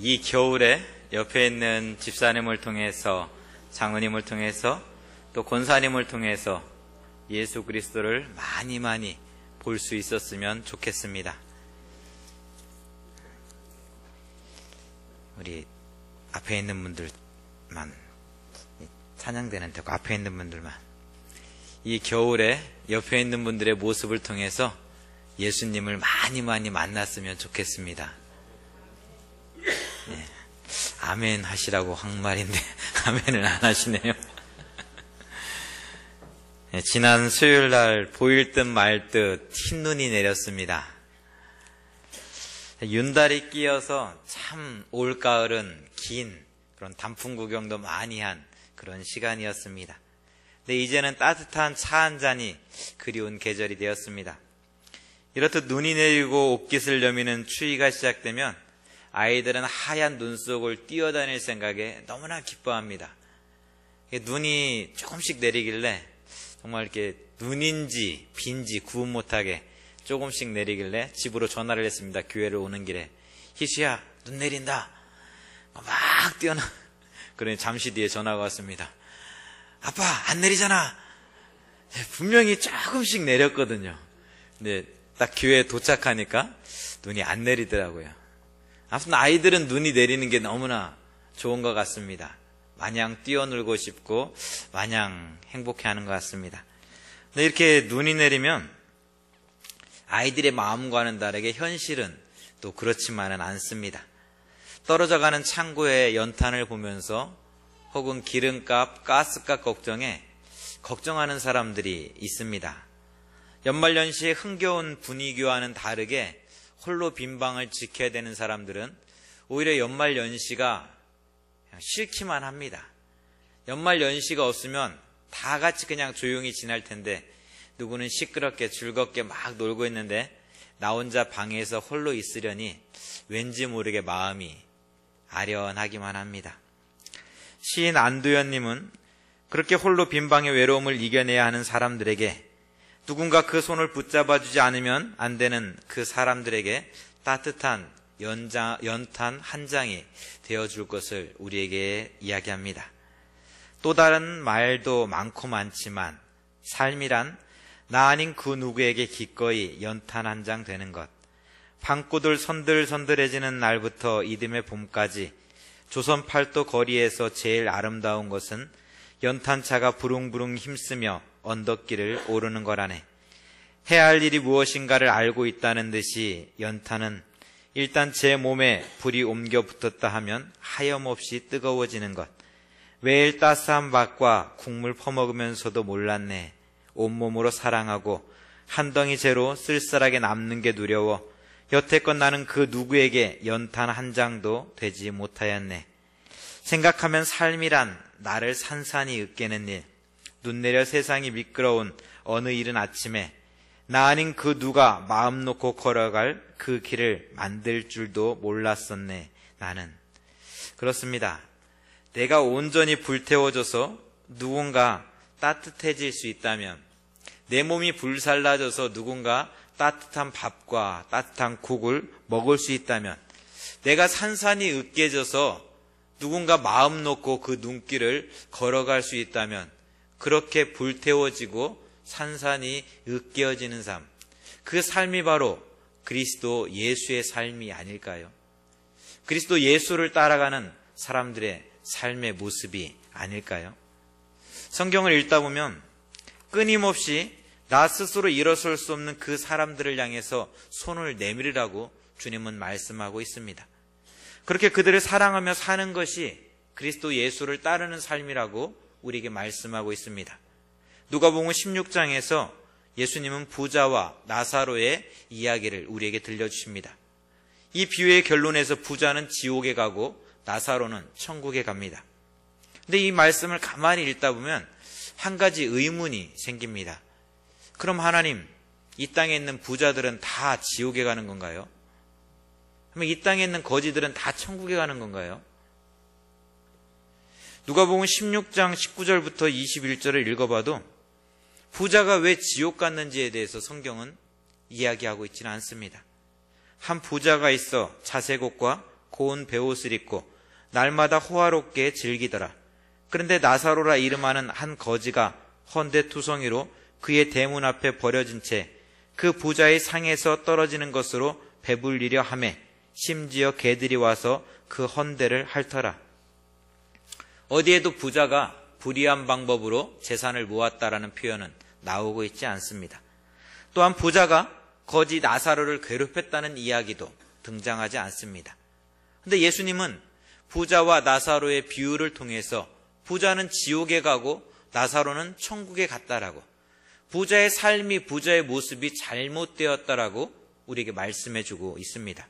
이 겨울에 옆에 있는 집사님을 통해서, 장로님을 통해서, 또 권사님을 통해서 예수 그리스도를 많이 볼 수 있었으면 좋겠습니다. 우리 앞에 있는 분들만, 찬양되는 데고 앞에 있는 분들만 이 겨울에 옆에 있는 분들의 모습을 통해서 예수님을 많이 만났으면 좋겠습니다. 네. 아멘 하시라고 한 말인데 아멘을 안 하시네요. 네, 지난 수요일날 보일 듯 말 듯 흰눈이 내렸습니다. 윤달이 끼어서 참 올가을은 긴 그런 단풍 구경도 많이 한 그런 시간이었습니다. 근데 이제는 따뜻한 차 한 잔이 그리운 계절이 되었습니다. 이렇듯 눈이 내리고 옷깃을 여미는 추위가 시작되면 아이들은 하얀 눈 속을 뛰어다닐 생각에 너무나 기뻐합니다. 눈이 조금씩 내리길래 정말 이렇게 눈인지 빈지 구분 못하게 조금씩 내리길래 집으로 전화를 했습니다. 교회를 오는 길에. 희수야, 눈 내린다. 막 뛰어나. 그러니 잠시 뒤에 전화가 왔습니다. 아빠, 안 내리잖아. 분명히 조금씩 내렸거든요. 근데 딱 교회에 도착하니까 눈이 안 내리더라고요. 아무튼 아이들은 눈이 내리는 게 너무나 좋은 것 같습니다. 마냥 뛰어놀고 싶고 마냥 행복해하는 것 같습니다. 근데 이렇게 눈이 내리면 아이들의 마음과는 다르게 현실은 또 그렇지만은 않습니다. 떨어져가는 창고의 연탄을 보면서 혹은 기름값, 가스값 걱정하는 사람들이 있습니다. 연말연시의 흥겨운 분위기와는 다르게 홀로 빈방을 지켜야 되는 사람들은 오히려 연말연시가 싫기만 합니다. 연말연시가 없으면 다 같이 그냥 조용히 지날 텐데 누구는 시끄럽게 즐겁게 막 놀고 있는데 나 혼자 방에서 홀로 있으려니 왠지 모르게 마음이 아련하기만 합니다. 시인 안두현님은 그렇게 홀로 빈방의 외로움을 이겨내야 하는 사람들에게 누군가 그 손을 붙잡아주지 않으면 안 되는 그 사람들에게 따뜻한 연탄 한 장이 되어줄 것을 우리에게 이야기합니다. 또 다른 말도 많고 많지만 삶이란 나 아닌 그 누구에게 기꺼이 연탄 한 장 되는 것. 방구들 선들선들해지는 날부터 이듬해 봄까지 조선 팔도 거리에서 제일 아름다운 것은 연탄차가 부릉부릉 힘쓰며 언덕길을 오르는 거라네. 해야 할 일이 무엇인가를 알고 있다는 듯이 연탄은 일단 제 몸에 불이 옮겨 붙었다 하면 하염없이 뜨거워지는 것. 매일 따스한 밥과 국물 퍼먹으면서도 몰랐네. 온몸으로 사랑하고 한 덩이 재로 쓸쓸하게 남는 게 두려워 여태껏 나는 그 누구에게 연탄 한 장도 되지 못하였네. 생각하면 삶이란 나를 산산이 으깨는 일. 눈 내려 세상이 미끄러운 어느 이른 아침에 나 아닌 그 누가 마음 놓고 걸어갈 그 길을 만들 줄도 몰랐었네. 나는. 그렇습니다. 내가 온전히 불태워져서 누군가 따뜻해질 수 있다면, 내 몸이 불살라져서 누군가 따뜻한 밥과 따뜻한 국을 먹을 수 있다면, 내가 산산이 으깨져서 누군가 마음 놓고 그 눈길을 걸어갈 수 있다면, 그렇게 불태워지고 산산이 으깨어지는 삶, 그 삶이 바로 그리스도 예수의 삶이 아닐까요? 그리스도 예수를 따라가는 사람들의 삶의 모습이 아닐까요? 성경을 읽다 보면 끊임없이 나 스스로 일어설 수 없는 그 사람들을 향해서 손을 내밀으라고 주님은 말씀하고 있습니다. 그렇게 그들을 사랑하며 사는 것이 그리스도 예수를 따르는 삶이라고 우리에게 말씀하고 있습니다. 누가복음 16장에서 예수님은 부자와 나사로의 이야기를 우리에게 들려주십니다. 이 비유의 결론에서 부자는 지옥에 가고 나사로는 천국에 갑니다. 근데 이 말씀을 가만히 읽다 보면 한 가지 의문이 생깁니다. 그럼 하나님, 이 땅에 있는 부자들은 다 지옥에 가는 건가요? 그러면 이 땅에 있는 거지들은 다 천국에 가는 건가요? 누가복음 16장 19절부터 21절을 읽어봐도 부자가 왜 지옥 갔는지에 대해서 성경은 이야기하고 있지는 않습니다. 한 부자가 있어 자색 옷과 고운 베옷을 입고 날마다 호화롭게 즐기더라. 그런데 나사로라 이름하는 한 거지가 헌데투성이로 그의 대문 앞에 버려진 채 그 부자의 상에서 떨어지는 것으로 배불리려 하매 심지어 개들이 와서 그 헌데를 핥더라. 어디에도 부자가 불의한 방법으로 재산을 모았다라는 표현은 나오고 있지 않습니다. 또한 부자가 거지 나사로를 괴롭혔다는 이야기도 등장하지 않습니다. 그런데 예수님은 부자와 나사로의 비유를 통해서 부자는 지옥에 가고 나사로는 천국에 갔다라고, 부자의 삶이, 부자의 모습이 잘못되었다라고 우리에게 말씀해주고 있습니다.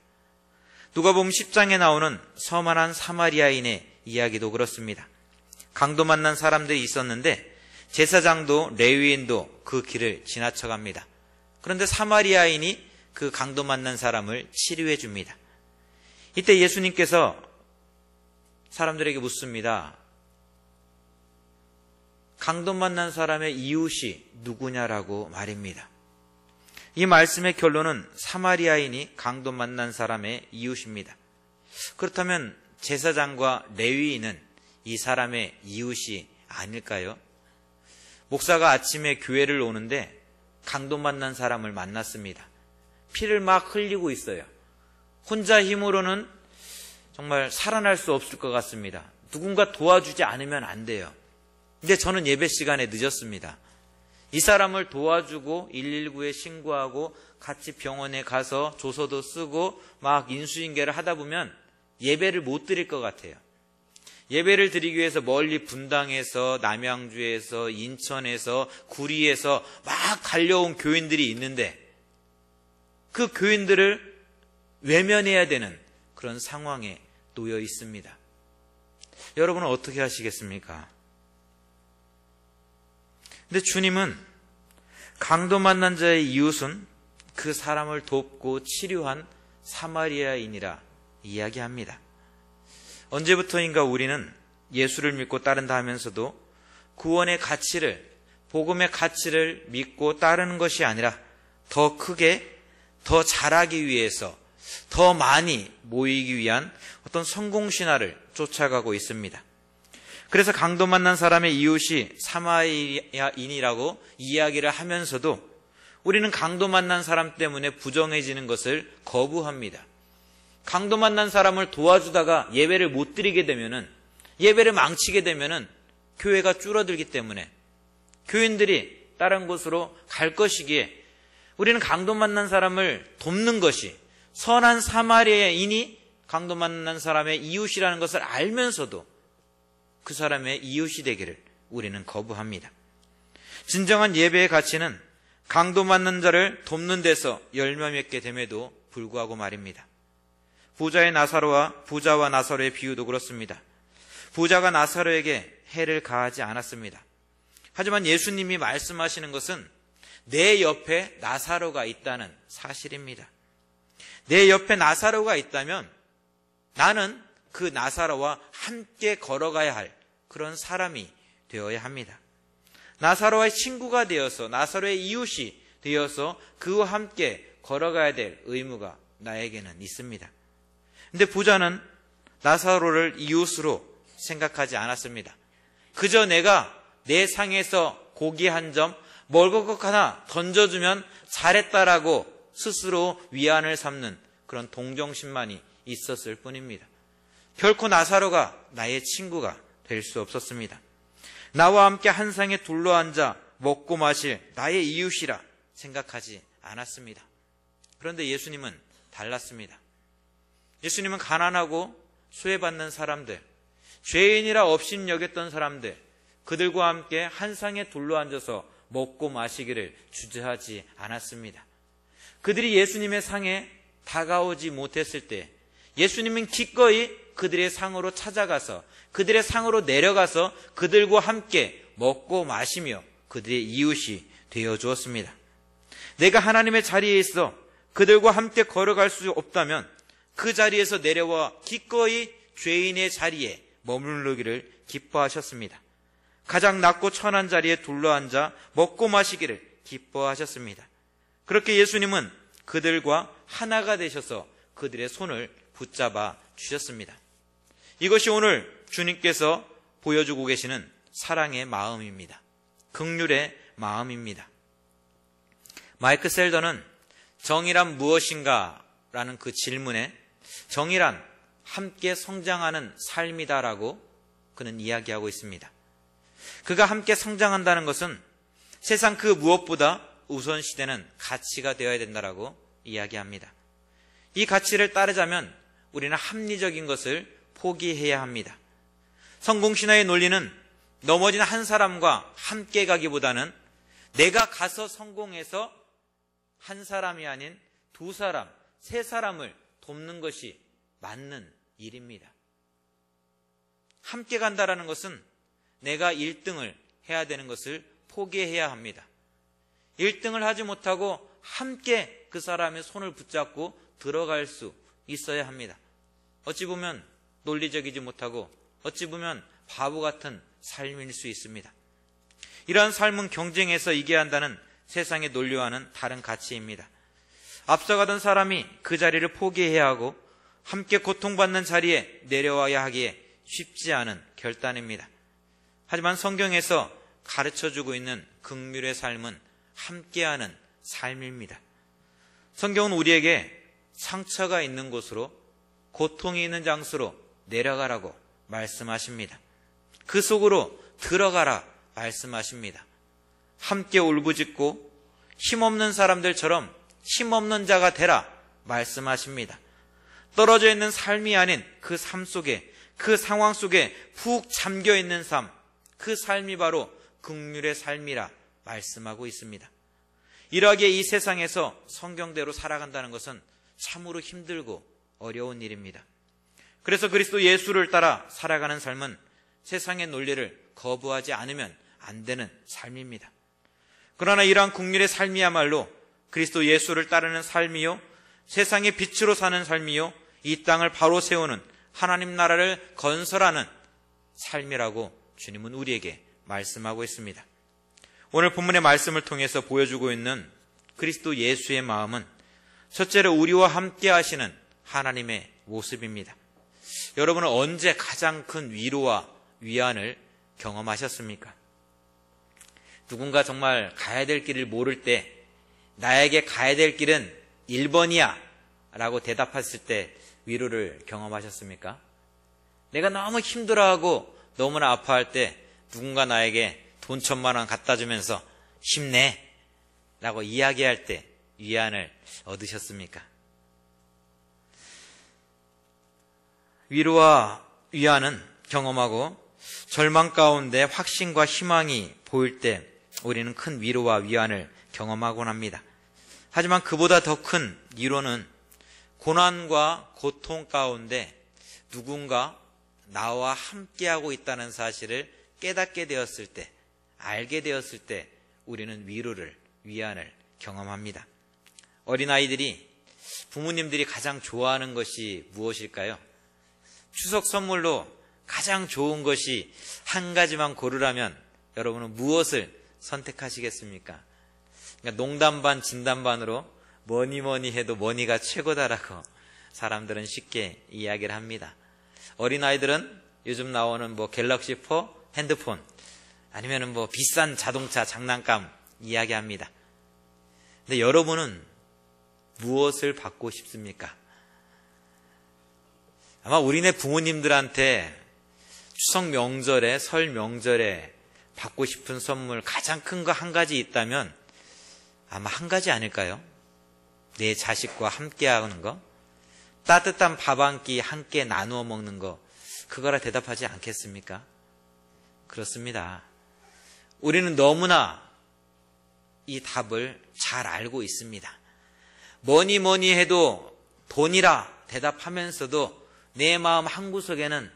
누가복음 10장에 나오는 서만한 사마리아인의 이야기도 그렇습니다. 강도 만난 사람들이 있었는데 제사장도 레위인도 그 길을 지나쳐갑니다. 그런데 사마리아인이 그 강도 만난 사람을 치료해 줍니다. 이때 예수님께서 사람들에게 묻습니다. 강도 만난 사람의 이웃이 누구냐라고 말입니다. 이 말씀의 결론은 사마리아인이 강도 만난 사람의 이웃입니다. 그렇다면 제사장과 레위인은 이 사람의 이웃이 아닐까요? 목사가 아침에 교회를 오는데 강도 만난 사람을 만났습니다. 피를 막 흘리고 있어요. 혼자 힘으로는 정말 살아날 수 없을 것 같습니다. 누군가 도와주지 않으면 안 돼요. 근데 저는 예배 시간에 늦었습니다. 이 사람을 도와주고 119에 신고하고 같이 병원에 가서 조서도 쓰고 막 인수인계를 하다 보면 예배를 못 드릴 것 같아요. 예배를 드리기 위해서 멀리 분당에서, 남양주에서, 인천에서, 구리에서 막 달려온 교인들이 있는데 그 교인들을 외면해야 되는 그런 상황에 놓여 있습니다. 여러분은 어떻게 하시겠습니까? 근데 주님은 강도 만난 자의 이웃은 그 사람을 돕고 치료한 사마리아인이라 이야기합니다. 언제부터인가 우리는 예수를 믿고 따른다 하면서도 구원의 가치를, 복음의 가치를 믿고 따르는 것이 아니라 더 크게, 더 잘하기 위해서, 더 많이 모이기 위한 어떤 성공신화를 쫓아가고 있습니다. 그래서 강도 만난 사람의 이웃이 사마리아인이라고 이야기를 하면서도 우리는 강도 만난 사람 때문에 부정해지는 것을 거부합니다. 강도 만난 사람을 도와주다가 예배를 못 드리게 되면은, 예배를 망치게 되면은 교회가 줄어들기 때문에 교인들이 다른 곳으로 갈 것이기에 우리는 강도 만난 사람을 돕는 것이, 선한 사마리아인이 강도 만난 사람의 이웃이라는 것을 알면서도 그 사람의 이웃이 되기를 우리는 거부합니다. 진정한 예배의 가치는 강도 만난 자를 돕는 데서 열매 맺게 됨에도 불구하고 말입니다. 부자와 나사로의 비유도 그렇습니다. 부자가 나사로에게 해를 가하지 않았습니다. 하지만 예수님이 말씀하시는 것은 내 옆에 나사로가 있다는 사실입니다. 내 옆에 나사로가 있다면 나는 그 나사로와 함께 걸어가야 할 그런 사람이 되어야 합니다. 나사로와의 친구가 되어서, 나사로의 이웃이 되어서 그와 함께 걸어가야 될 의무가 나에게는 있습니다. 근데 부자는 나사로를 이웃으로 생각하지 않았습니다. 그저 내가 내 상에서 고기 한 점, 먹을 것 하나 던져주면 잘했다라고 스스로 위안을 삼는 그런 동정심만이 있었을 뿐입니다. 결코 나사로가 나의 친구가 될 수 없었습니다. 나와 함께 한 상에 둘러앉아 먹고 마실 나의 이웃이라 생각하지 않았습니다. 그런데 예수님은 달랐습니다. 예수님은 가난하고 수혜받는 사람들, 죄인이라 업신여겼던 사람들, 그들과 함께 한 상에 둘러앉아서 먹고 마시기를 주저하지 않았습니다. 그들이 예수님의 상에 다가오지 못했을 때 예수님은 기꺼이 그들의 상으로 찾아가서, 그들의 상으로 내려가서 그들과 함께 먹고 마시며 그들의 이웃이 되어 주었습니다. 내가 하나님의 자리에 있어 그들과 함께 걸어갈 수 없다면 그 자리에서 내려와 기꺼이 죄인의 자리에 머무르기를 기뻐하셨습니다. 가장 낮고 천한 자리에 둘러앉아 먹고 마시기를 기뻐하셨습니다. 그렇게 예수님은 그들과 하나가 되셔서 그들의 손을 붙잡아 주셨습니다. 이것이 오늘 주님께서 보여주고 계시는 사랑의 마음입니다. 긍휼의 마음입니다. 마이크 셀더는 정의란 무엇인가? 라는 그 질문에 정의란 함께 성장하는 삶이다라고 그는 이야기하고 있습니다. 그가 함께 성장한다는 것은 세상 그 무엇보다 우선시되는 가치가 되어야 된다라고 이야기합니다. 이 가치를 따르자면 우리는 합리적인 것을 포기해야 합니다. 성공신화의 논리는 넘어진 한 사람과 함께 가기보다는 내가 가서 성공해서 한 사람이 아닌 두 사람, 세 사람을 돕는 것이 맞는 일입니다. 함께 간다라는 것은 내가 1등을 해야 되는 것을 포기해야 합니다. 1등을 하지 못하고 함께 그 사람의 손을 붙잡고 들어갈 수 있어야 합니다. 어찌 보면 논리적이지 못하고 어찌 보면 바보 같은 삶일 수 있습니다. 이러한 삶은 경쟁에서 이겨야 한다는 세상의 논리와는 다른 가치입니다. 앞서가던 사람이 그 자리를 포기해야 하고 함께 고통받는 자리에 내려와야 하기에 쉽지 않은 결단입니다. 하지만 성경에서 가르쳐주고 있는 긍휼의 삶은 함께하는 삶입니다. 성경은 우리에게 상처가 있는 곳으로, 고통이 있는 장소로 내려가라고 말씀하십니다. 그 속으로 들어가라 말씀하십니다. 함께 울부짖고 힘없는 사람들처럼 힘없는 자가 되라 말씀하십니다. 떨어져 있는 삶이 아닌 그 삶 속에, 그 상황 속에 푹 잠겨 있는 삶, 그 삶이 바로 긍휼의 삶이라 말씀하고 있습니다. 이러하기에 이 세상에서 성경대로 살아간다는 것은 참으로 힘들고 어려운 일입니다. 그래서 그리스도 예수를 따라 살아가는 삶은 세상의 논리를 거부하지 않으면 안 되는 삶입니다. 그러나 이러한 긍휼의 삶이야말로 그리스도 예수를 따르는 삶이요, 세상의 빛으로 사는 삶이요, 이 땅을 바로 세우는 하나님 나라를 건설하는 삶이라고 주님은 우리에게 말씀하고 있습니다. 오늘 본문의 말씀을 통해서 보여주고 있는 그리스도 예수의 마음은 첫째로 우리와 함께 하시는 하나님의 모습입니다. 여러분은 언제 가장 큰 위로와 위안을 경험하셨습니까? 누군가 정말 가야 될 길을 모를 때 나에게 가야 될 길은 1번이야 라고 대답했을 때 위로를 경험하셨습니까? 내가 너무 힘들어하고 너무나 아파할 때 누군가 나에게 돈 1,000만 원 갖다 주면서 힘내 라고 이야기할 때 위안을 얻으셨습니까? 위로와 위안은 경험하고 절망 가운데 확신과 희망이 보일 때 우리는 큰 위로와 위안을 경험하곤 합니다. 하지만 그보다 더 큰 위로는 고난과 고통 가운데 누군가 나와 함께하고 있다는 사실을 깨닫게 되었을 때, 알게 되었을 때 우리는 위로를, 위안을 경험합니다. 어린아이들이 부모님들이 가장 좋아하는 것이 무엇일까요? 추석 선물로 가장 좋은 것이 한 가지만 고르라면 여러분은 무엇을 선택하시겠습니까? 그러니까 농담 반 진담 반으로 뭐니 해도 뭐니가 최고다라고 사람들은 쉽게 이야기를 합니다. 어린아이들은 요즘 나오는 갤럭시 4 핸드폰 아니면은 비싼 자동차 장난감 이야기합니다. 근데 여러분은 무엇을 받고 싶습니까? 아마 우리네 부모님들한테 추석 명절에, 설 명절에 받고 싶은 선물 가장 큰 거 한 가지 있다면 아마 한 가지 아닐까요? 내 자식과 함께 하는 거, 따뜻한 밥 한 끼 함께 나누어 먹는 거, 그거라 대답하지 않겠습니까? 그렇습니다. 우리는 너무나 이 답을 잘 알고 있습니다. 뭐니 해도 돈이라 대답하면서도 내 마음 한구석에는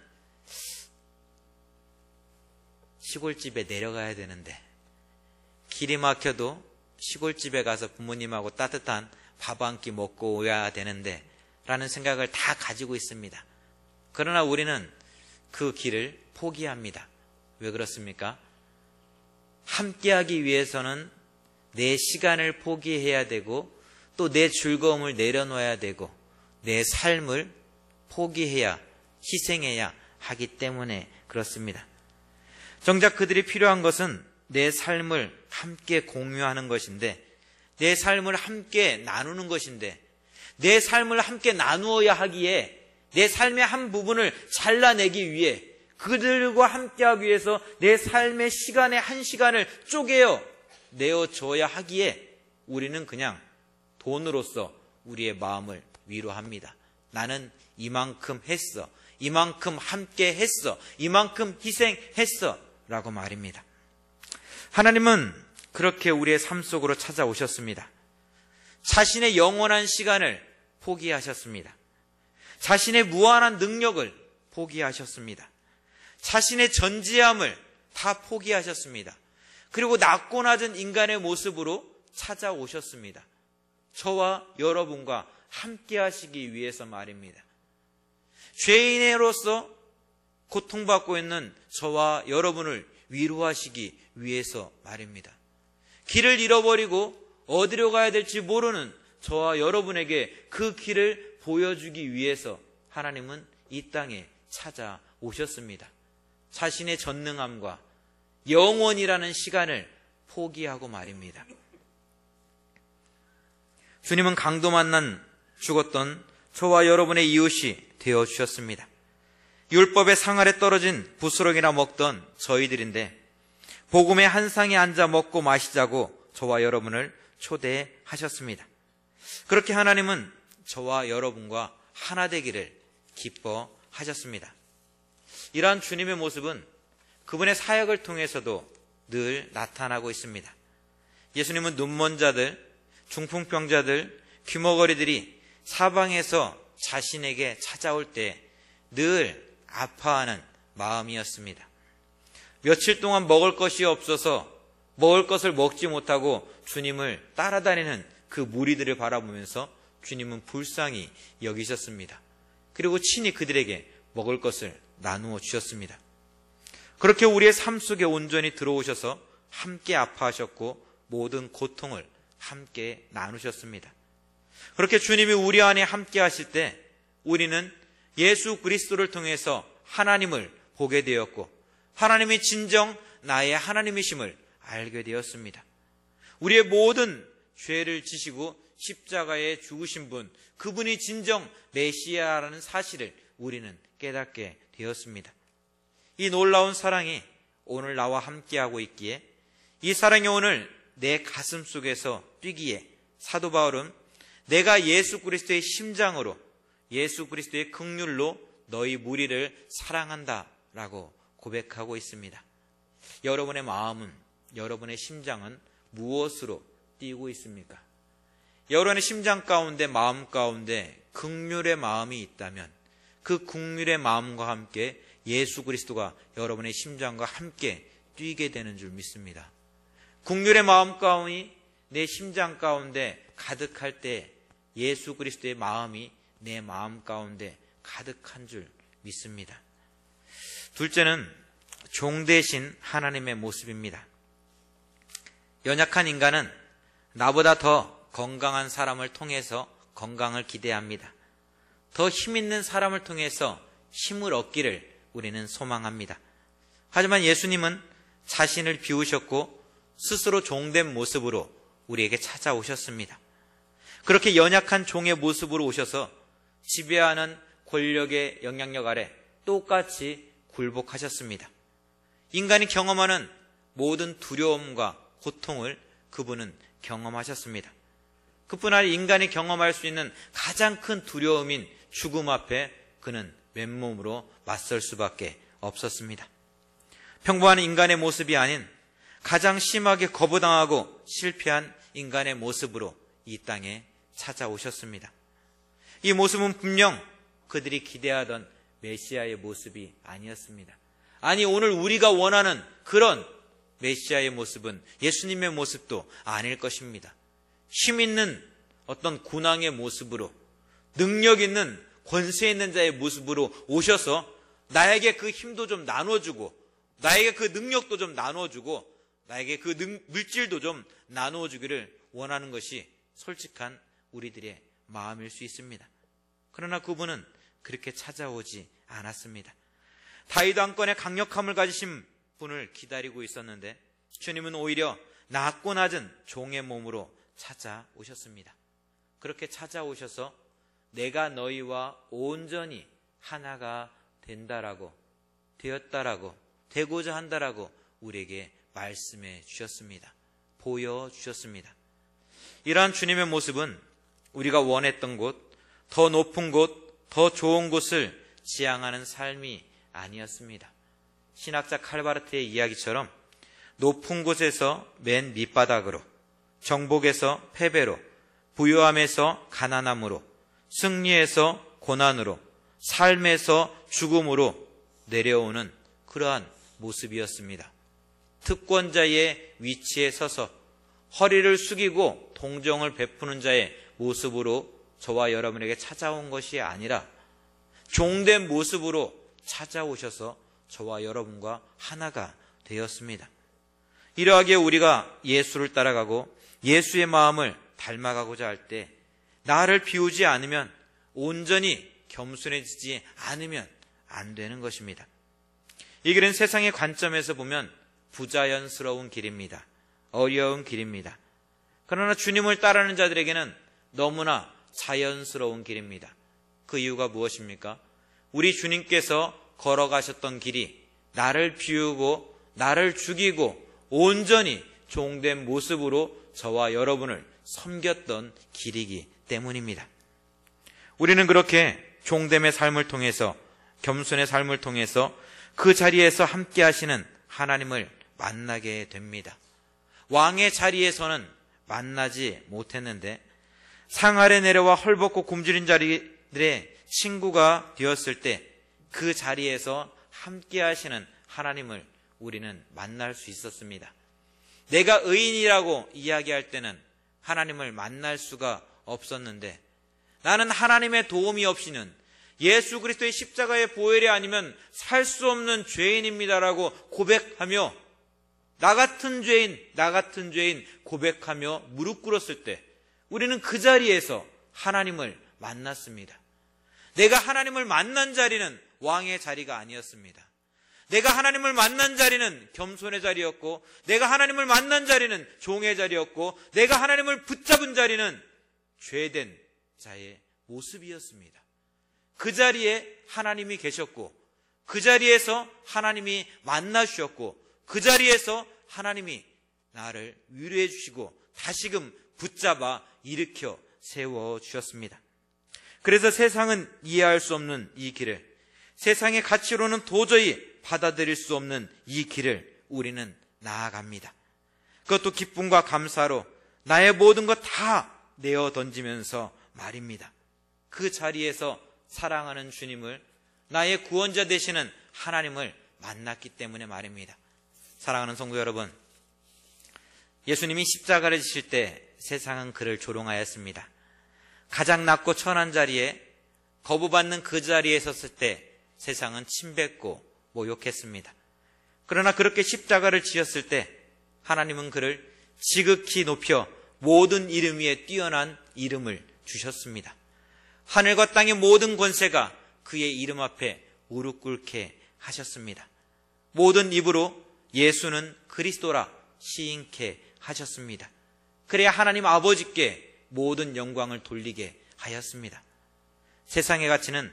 시골집에 내려가야 되는데, 길이 막혀도 시골집에 가서 부모님하고 따뜻한 밥 한 끼 먹고 오야 되는데 라는 생각을 다 가지고 있습니다. 그러나 우리는 그 길을 포기합니다. 왜 그렇습니까? 함께하기 위해서는 내 시간을 포기해야 되고 또 내 즐거움을 내려놓아야 되고 내 삶을 포기해야, 희생해야 하기 때문에 그렇습니다. 정작 그들이 필요한 것은 내 삶을 함께 공유하는 것인데, 내 삶을 함께 나누는 것인데, 내 삶을 함께 나누어야 하기에 내 삶의 한 부분을 잘라내기 위해, 그들과 함께하기 위해서 내 삶의 시간의 한 시간을 쪼개어 내어줘야 하기에 우리는 그냥 돈으로서 우리의 마음을 위로합니다. 나는 이만큼 했어, 이만큼 함께 했어, 이만큼 희생했어 라고 말입니다. 하나님은 그렇게 우리의 삶 속으로 찾아오셨습니다. 자신의 영원한 시간을 포기하셨습니다. 자신의 무한한 능력을 포기하셨습니다. 자신의 전지함을 다 포기하셨습니다. 그리고 낮고 낮은 인간의 모습으로 찾아오셨습니다. 저와 여러분과 함께 하시기 위해서 말입니다. 죄인으로서 고통받고 있는 저와 여러분을 위로하시기 위해서 말입니다. 길을 잃어버리고 어디로 가야 될지 모르는 저와 여러분에게 그 길을 보여주기 위해서 하나님은 이 땅에 찾아오셨습니다. 자신의 전능함과 영원이라는 시간을 포기하고 말입니다. 주님은 강도 만난 죽었던 저와 여러분의 이웃이 되어주셨습니다. 율법의 상 아래 떨어진 부스러기나 먹던 저희들인데 복음의 한 상에 앉아 먹고 마시자고 저와 여러분을 초대하셨습니다. 그렇게 하나님은 저와 여러분과 하나 되기를 기뻐하셨습니다. 이러한 주님의 모습은 그분의 사역을 통해서도 늘 나타나고 있습니다. 예수님은 눈먼 자들, 중풍병자들, 귀머거리들이 사방에서 자신에게 찾아올 때 늘 아파하는 마음이었습니다. 며칠 동안 먹을 것이 없어서 먹을 것을 먹지 못하고 주님을 따라다니는 그 무리들을 바라보면서 주님은 불쌍히 여기셨습니다. 그리고 친히 그들에게 먹을 것을 나누어 주셨습니다. 그렇게 우리의 삶 속에 온전히 들어오셔서 함께 아파하셨고 모든 고통을 함께 나누셨습니다. 그렇게 주님이 우리 안에 함께 하실 때 우리는 예수 그리스도를 통해서 하나님을 보게 되었고 하나님이 진정 나의 하나님이심을 알게 되었습니다. 우리의 모든 죄를 지시고 십자가에 죽으신 분, 그분이 진정 메시아라는 사실을 우리는 깨닫게 되었습니다. 이 놀라운 사랑이 오늘 나와 함께하고 있기에, 이 사랑이 오늘 내 가슴 속에서 뛰기에 사도 바울은 내가 예수 그리스도의 심장으로, 예수 그리스도의 긍휼로 너희 무리를 사랑한다 라고 고백하고 있습니다. 여러분의 마음은, 여러분의 심장은 무엇으로 뛰고 있습니까? 여러분의 심장 가운데, 마음 가운데 긍휼의 마음이 있다면 그 긍휼의 마음과 함께 예수 그리스도가 여러분의 심장과 함께 뛰게 되는 줄 믿습니다. 긍휼의 마음 가운데 내 심장 가운데 가득할 때 예수 그리스도의 마음이 내 마음 가운데 가득한 줄 믿습니다. 둘째는 종 대신 하나님의 모습입니다. 연약한 인간은 나보다 더 건강한 사람을 통해서 건강을 기대합니다. 더 힘 있는 사람을 통해서 힘을 얻기를 우리는 소망합니다. 하지만 예수님은 자신을 비우셨고 스스로 종된 모습으로 우리에게 찾아오셨습니다. 그렇게 연약한 종의 모습으로 오셔서 지배하는 권력의 영향력 아래 똑같이 굴복하셨습니다. 인간이 경험하는 모든 두려움과 고통을 그분은 경험하셨습니다. 그뿐 아니라 인간이 경험할 수 있는 가장 큰 두려움인 죽음 앞에 그는 맨몸으로 맞설 수밖에 없었습니다. 평범한 인간의 모습이 아닌 가장 심하게 거부당하고 실패한 인간의 모습으로 이 땅에 찾아오셨습니다. 이 모습은 분명 그들이 기대하던 메시아의 모습이 아니었습니다. 아니, 오늘 우리가 원하는 그런 메시아의 모습은 예수님의 모습도 아닐 것입니다. 힘 있는 어떤 군왕의 모습으로, 능력 있는 권세 있는 자의 모습으로 오셔서 나에게 그 힘도 좀 나눠주고, 나에게 그 능력도 좀 나눠주고, 나에게 그 물질도 좀 나누어주기를 원하는 것이 솔직한 우리들의 마음일 수 있습니다. 그러나 그분은 그렇게 찾아오지 않았습니다. 다윗 왕권의 강력함을 가지신 분을 기다리고 있었는데 주님은 오히려 낮고 낮은 종의 몸으로 찾아오셨습니다. 그렇게 찾아오셔서 내가 너희와 온전히 하나가 되었다라고 되고자 한다라고 우리에게 말씀해 주셨습니다. 보여주셨습니다. 이러한 주님의 모습은 우리가 원했던 곳, 더 높은 곳, 더 좋은 곳을 지향하는 삶이 아니었습니다. 신학자 칼바르트의 이야기처럼 높은 곳에서 맨 밑바닥으로, 정복에서 패배로, 부유함에서 가난함으로, 승리에서 고난으로, 삶에서 죽음으로 내려오는 그러한 모습이었습니다. 특권자의 위치에 서서 허리를 숙이고 동정을 베푸는 자의 모습으로 저와 여러분에게 찾아온 것이 아니라 종된 모습으로 찾아오셔서 저와 여러분과 하나가 되었습니다. 이러하기에 우리가 예수를 따라가고 예수의 마음을 닮아가고자 할 때 나를 비우지 않으면, 온전히 겸손해지지 않으면 안 되는 것입니다. 이 길은 세상의 관점에서 보면 부자연스러운 길입니다. 어려운 길입니다. 그러나 주님을 따르는 자들에게는 너무나 자연스러운 길입니다. 그 이유가 무엇입니까? 우리 주님께서 걸어가셨던 길이 나를 비우고 나를 죽이고 온전히 종된 모습으로 저와 여러분을 섬겼던 길이기 때문입니다. 우리는 그렇게 종됨의 삶을 통해서, 겸손의 삶을 통해서 그 자리에서 함께 하시는 하나님을 만나게 됩니다. 왕의 자리에서는 만나지 못했는데 상 아래 내려와 헐벗고 굶주린 자리들의 친구가 되었을 때 그 자리에서 함께 하시는 하나님을 우리는 만날 수 있었습니다. 내가 의인이라고 이야기할 때는 하나님을 만날 수가 없었는데 나는 하나님의 도움이 없이는, 예수 그리스도의 십자가의 보혈이 아니면 살 수 없는 죄인입니다라고 고백하며 나 같은 죄인 고백하며 무릎 꿇었을 때 우리는 그 자리에서 하나님을 만났습니다. 내가 하나님을 만난 자리는 왕의 자리가 아니었습니다. 내가 하나님을 만난 자리는 겸손의 자리였고, 내가 하나님을 만난 자리는 종의 자리였고, 내가 하나님을 붙잡은 자리는 죄된 자의 모습이었습니다. 그 자리에 하나님이 계셨고, 그 자리에서 하나님이 만나주셨고, 그 자리에서 하나님이 나를 위로해 주시고 다시금 붙잡아 일으켜 세워주셨습니다. 그래서 세상은 이해할 수 없는 이 길을, 세상의 가치로는 도저히 받아들일 수 없는 이 길을 우리는 나아갑니다. 그것도 기쁨과 감사로 나의 모든 것 다 내어 던지면서 말입니다. 그 자리에서 사랑하는 주님을, 나의 구원자 되시는 하나님을 만났기 때문에 말입니다. 사랑하는 성도 여러분, 예수님이 십자가를 지실 때 세상은 그를 조롱하였습니다. 가장 낮고 천한 자리에, 거부받는 그 자리에 섰을 때 세상은 침뱉고 모욕했습니다. 그러나 그렇게 십자가를 지었을 때 하나님은 그를 지극히 높여 모든 이름 위에 뛰어난 이름을 주셨습니다. 하늘과 땅의 모든 권세가 그의 이름 앞에 무릎 꿇게 하셨습니다. 모든 입으로 예수는 그리스도라 시인케 하셨습니다. 그래야 하나님 아버지께 모든 영광을 돌리게 하였습니다. 세상의 가치는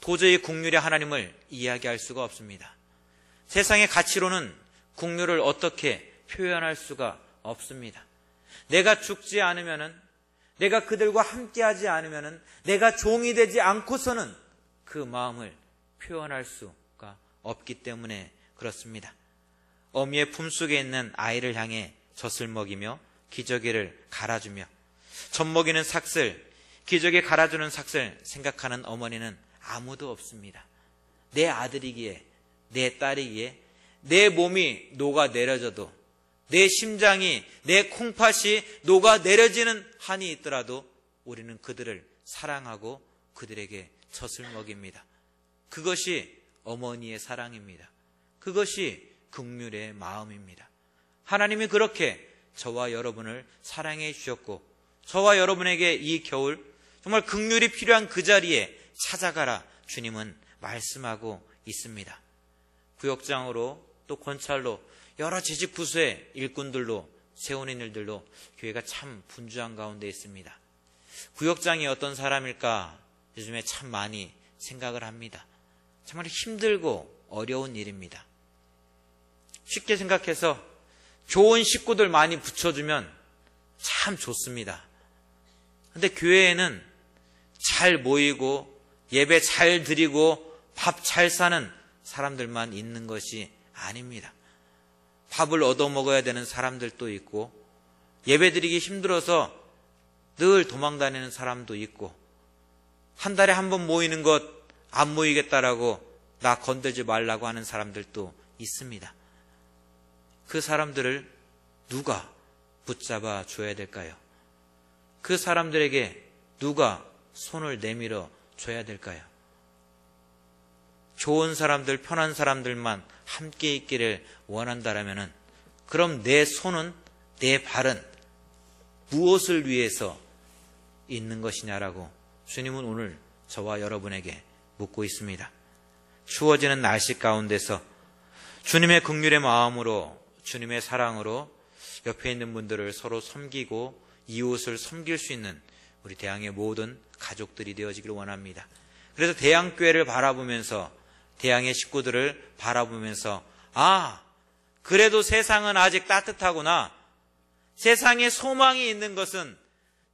도저히 국률의 하나님을 이야기할 수가 없습니다. 세상의 가치로는 국률을 어떻게 표현할 수가 없습니다. 내가 죽지 않으면은, 내가 그들과 함께하지 않으면은, 내가 종이 되지 않고서는 그 마음을 표현할 수가 없기 때문에 그렇습니다. 어미의 품속에 있는 아이를 향해 젖을 먹이며 기저귀를 갈아주며 젖 먹이는 삭슬, 기저귀 갈아주는 삭슬 생각하는 어머니는 아무도 없습니다. 내 아들이기에, 내 딸이기에 내 몸이 녹아내려져도, 내 심장이, 내 콩팥이 녹아내려지는 한이 있더라도 우리는 그들을 사랑하고 그들에게 젖을 먹입니다. 그것이 어머니의 사랑입니다. 그것이 긍휼의 마음입니다. 하나님이 그렇게 저와 여러분을 사랑해 주셨고, 저와 여러분에게 이 겨울 정말 긍휼이 필요한 그 자리에 찾아가라 주님은 말씀하고 있습니다. 구역장으로 또 권찰로 여러 재직 부서의 일꾼들로 세우는 일들로 교회가 참 분주한 가운데 있습니다. 구역장이 어떤 사람일까 요즘에 참 많이 생각을 합니다. 정말 힘들고 어려운 일입니다. 쉽게 생각해서 좋은 식구들 많이 붙여주면 참 좋습니다. 근데 교회에는 잘 모이고 예배 잘 드리고 밥 잘 사는 사람들만 있는 것이 아닙니다. 밥을 얻어먹어야 되는 사람들도 있고 예배 드리기 힘들어서 늘 도망다니는 사람도 있고 한 달에 한 번 모이는 것 안 모이겠다라고 나 건들지 말라고 하는 사람들도 있습니다. 그 사람들을 누가 붙잡아 줘야 될까요? 그 사람들에게 누가 손을 내밀어 줘야 될까요? 좋은 사람들, 편한 사람들만 함께 있기를 원한다라면은 그럼 내 손은, 내 발은 무엇을 위해서 있는 것이냐라고 주님은 오늘 저와 여러분에게 묻고 있습니다. 추워지는 날씨 가운데서 주님의 긍휼의 마음으로, 주님의 사랑으로 옆에 있는 분들을 서로 섬기고 이웃을 섬길 수 있는 우리 대양의 모든 가족들이 되어지기를 원합니다. 그래서 대양교회를 바라보면서 대양의 식구들을 바라보면서 그래도 세상은 아직 따뜻하구나. 세상에 소망이 있는 것은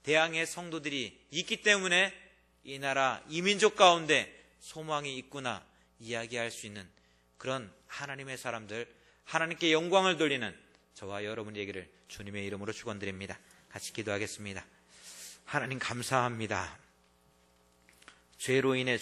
대양의 성도들이 있기 때문에 이 나라, 이 민족 가운데 소망이 있구나 이야기할 수 있는 그런 하나님의 사람들, 하나님께 영광을 돌리는 저와 여러분의 얘기를 주님의 이름으로 축원드립니다. 같이 기도하겠습니다. 하나님 감사합니다. 죄로 인해